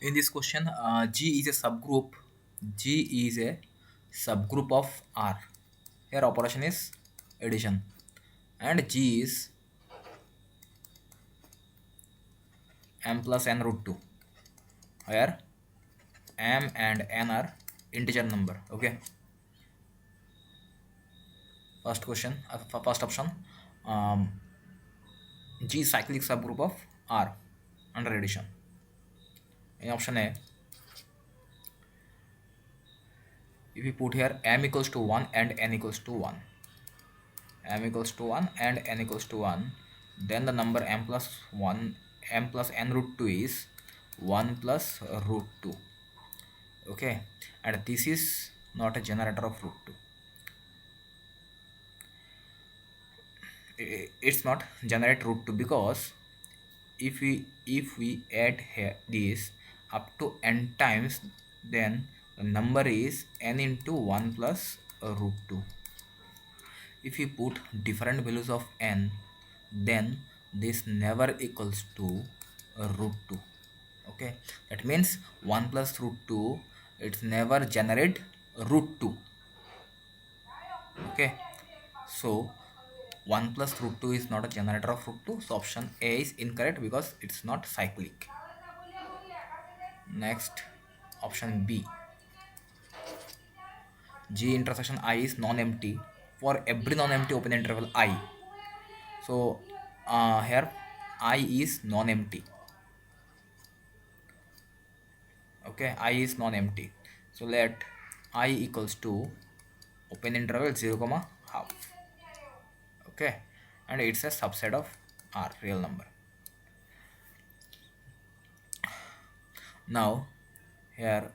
In this question, G is a subgroup. G is a subgroup of R. Here operation is addition, and G is m plus n root 2. Here m and n are integer number. Okay. First question, first option. Um, G is cyclic subgroup of R under addition. In option A, if we put here m equals to 1 and n equals to 1, m equals to 1 and n equals to 1, then the number m plus 1 m plus n root 2 is 1 plus root 2. Okay, and this is not a generator of root 2. It's not generate root 2 because if we add here this up to n times, then the number is n into 1 plus root 2. If we put different values of n, then this never equals to root 2. Okay, that means 1 plus root 2, it's never generate root 2. Okay, so 1 plus root 2 is not a generator of root 2, so option A is incorrect because it's not cyclic. Next, option B, G intersection I is non-empty for every non-empty open interval I. So here I is non-empty. Okay, I is non-empty, so let I equals to open interval 0 comma half. Okay, and it's a subset of R, real number. Now here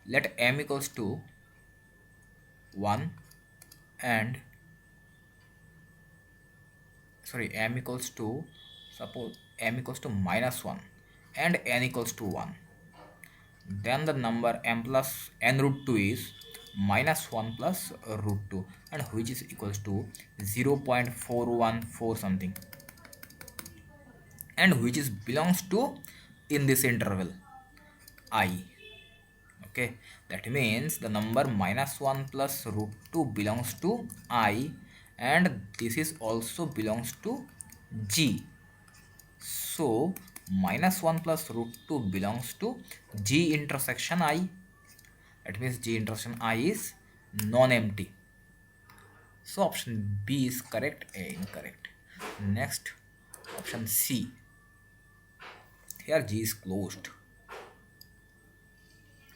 let m equals to 1 and m equals to, suppose m equals to minus 1 and n equals to 1, then the number m plus n root 2 is minus 1 plus root 2, and which is equals to 0.414 something, and which is belongs to in this interval I. Okay, that means the number minus 1 plus root 2 belongs to I, and this is also belongs to G. So minus 1 plus root 2 belongs to G intersection I. That means G intersection I is non-empty. So option B is correct, A incorrect. Next, option C. Here G is closed.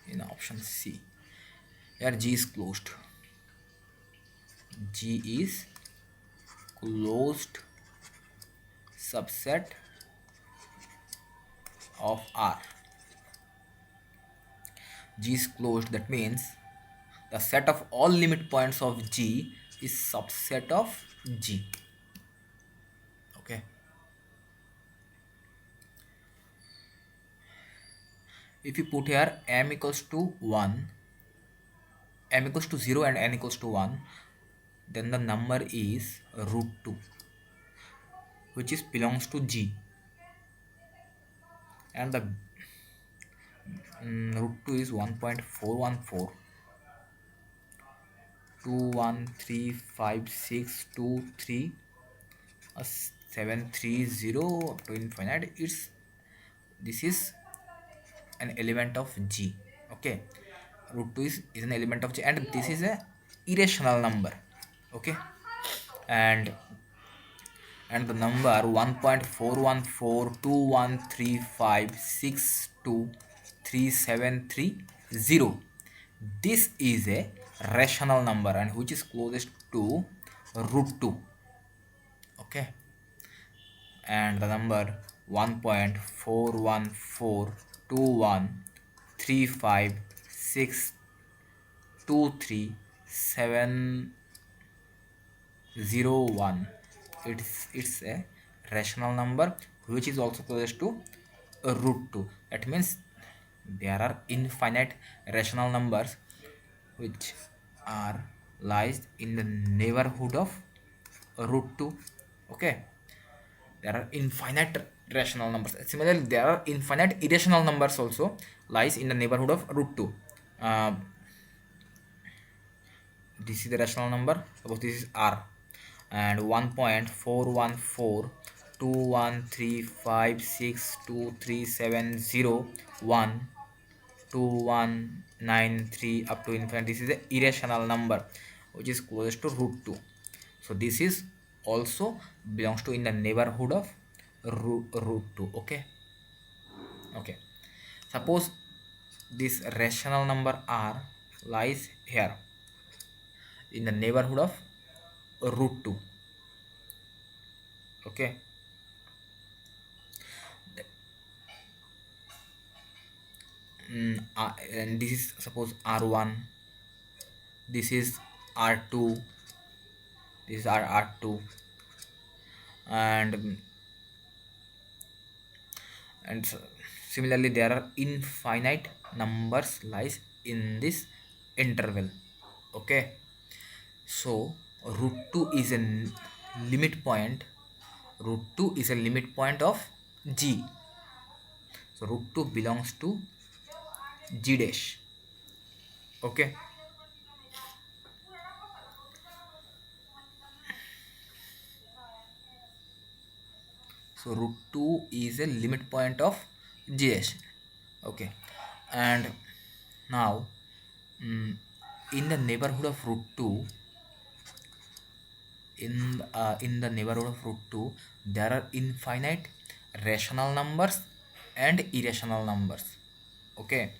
In option C, here G is closed. G is closed subset of R. G is closed, that means the set of all limit points of G is subset of G. Okay, if you put here m equals to 1, m equals to 0 and n equals to 1, then the number is root 2, which is belongs to G, and the root 2 is 1.414 2135623 730 up to infinite. This is an element of G. Okay, root 2 is an element of G, and this is a irrational number. Okay, and the number 1.4142135623730, this is a rational number and which is closest to root 2. Okay, and the number 1.4142135623701, it's a rational number which is also close to root 2. That means there are infinite rational numbers which are lies in the neighborhood of root 2. Okay, there are infinite rational numbers. Similarly, there are infinite irrational numbers also lies in the neighborhood of root 2. Uh, this is the rational number. Suppose this is r, and 1.41421356237012193 up to infinite. This is the irrational number which is closest to root 2. So this is also belongs to in the neighborhood of root 2. Okay, suppose this rational number r lies here in the neighborhood of root 2. Okay, and this is suppose r1, this is r2, this is r2, and and similarly there are infinite numbers lies in this interval. Okay, so root 2 is a limit point. Root 2 is a limit point of g. So root 2 belongs to g dash. Okay, so root 2 is a limit point of g dash. Okay, and now mm, in the neighborhood of root 2, in the neighborhood of root 2 there are infinite rational numbers and irrational numbers. Okay,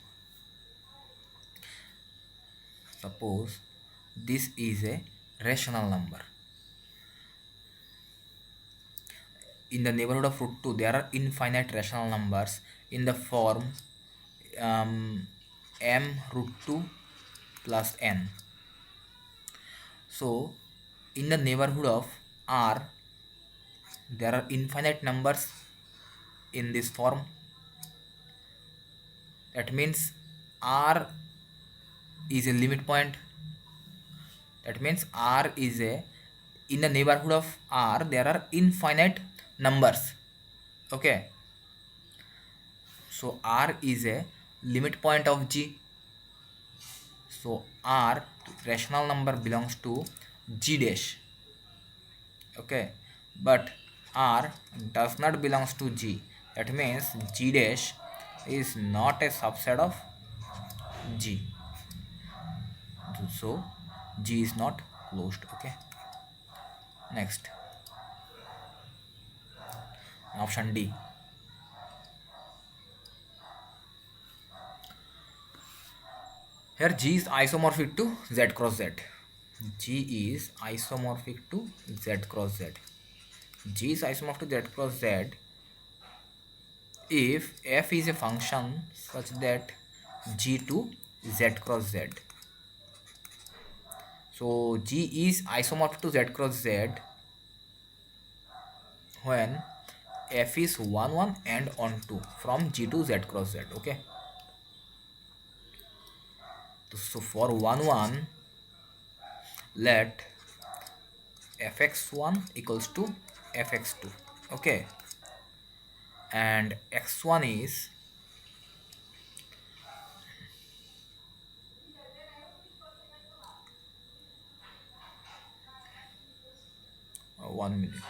suppose this is a rational number. In the neighborhood of root 2 there are infinite rational numbers in the form m root 2 plus n. So in the neighborhood of r there are infinite numbers in this form. That means r is a limit point. That means r is a, in the neighborhood of r there are infinite numbers. Okay, so r is a limit point of g. So r rational number belongs to g dash. Okay, but r does not belongs to g. That means g dash is not a subset of g. So g is not closed. Okay, next option D. Here G is isomorphic to Z cross Z. G is isomorphic to Z cross Z. G is isomorphic to Z cross Z if f is a function such that G to Z cross Z. So G is isomorphic to Z cross Z when f is 1 1 and on 2 from G to Z cross Z. Okay, so for 1 1 let fx1 equals to fx2. Okay, and x1 is 1 minute.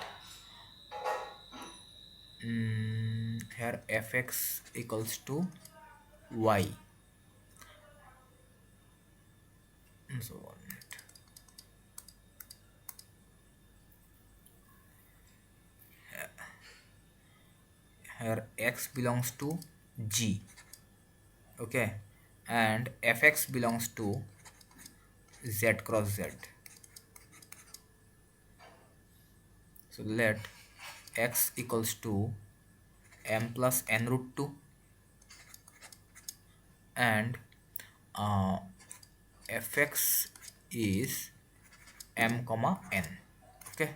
Here fx equals to y. So 1 minute. Here x belongs to g. Okay, and fx belongs to z cross z. So let x equals to m plus n root 2 and fx is m comma n. Okay,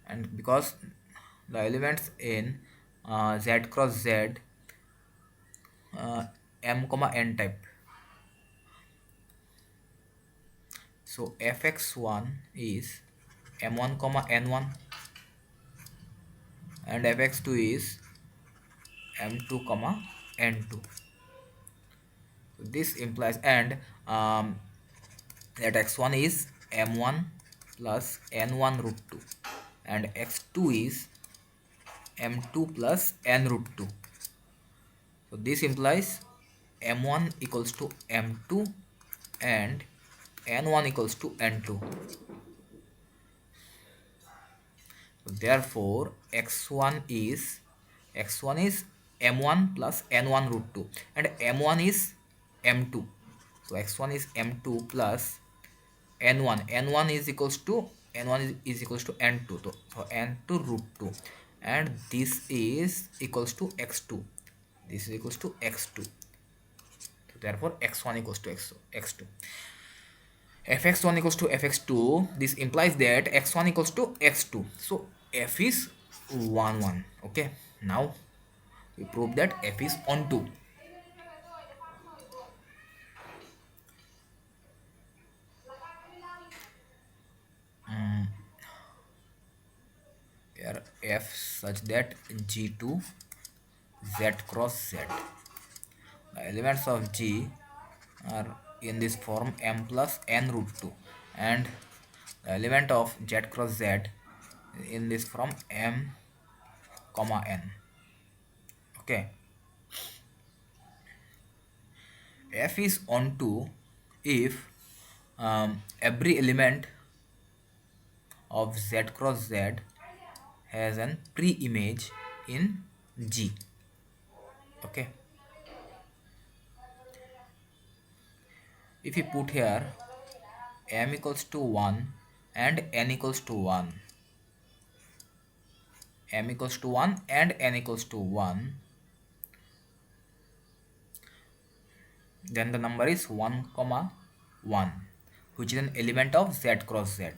and because the elements in z cross z m comma n type, so fx1 is m1 comma n1, and fx2 is m2 comma n2. So this implies, and that x1 is m1 plus n1 root 2 and x2 is m2 plus n root 2. So this implies m1 equals to m2 and n1 equals to n2. So therefore x1 is m1 plus n1 root 2 and m1 is m2. So x1 is m2 plus n1 is equals to n1 is equals to n2. So n2 root 2, and this is equals to x2. This is equals to x2. So therefore x1 equals to x2. fx1 equals to fx2. This implies that x1 equals to x2. So f is 1 1. Okay, now we prove that f is onto. Here f such that g2 z cross z. The elements of g are in this form m plus n root 2, and the element of z cross z in this form m comma n. Okay, f is onto if every element of z cross z has an pre-image in G. Okay, if we put here m equals to 1 and n equals to 1, m equals to 1 and n equals to 1, then the number is 1 comma 1, which is an element of z cross z.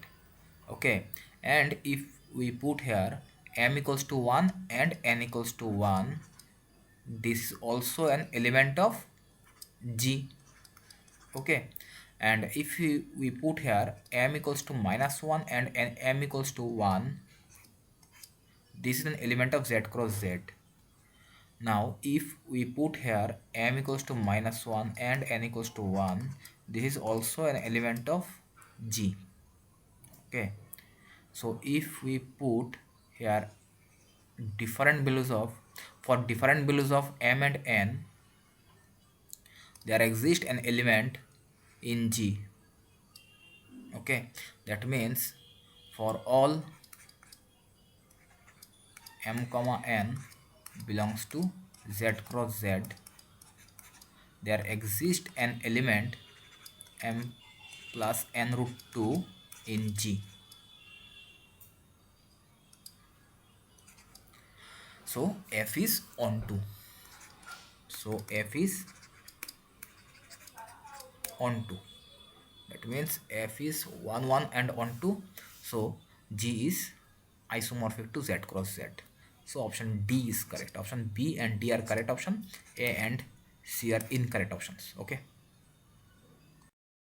Okay, and if we put here m equals to 1 and n equals to 1, this is also an element of G. Okay, and if we put here m equals to minus 1 and m equals to 1, this is an element of z cross z. Now if we put here m equals to minus 1 and n equals to 1, this is also an element of G. Okay, so if we put here different values of, for different values of m and n, there exists an element in G. Okay, that means for all m comma n belongs to z cross z, there exists an element m plus n root 2 in G. So f is onto. So f is onto. That means f is 1 1 and onto. So G is isomorphic to z cross z. So option D is correct. Option B and D are correct option. A and C are incorrect options. Okay.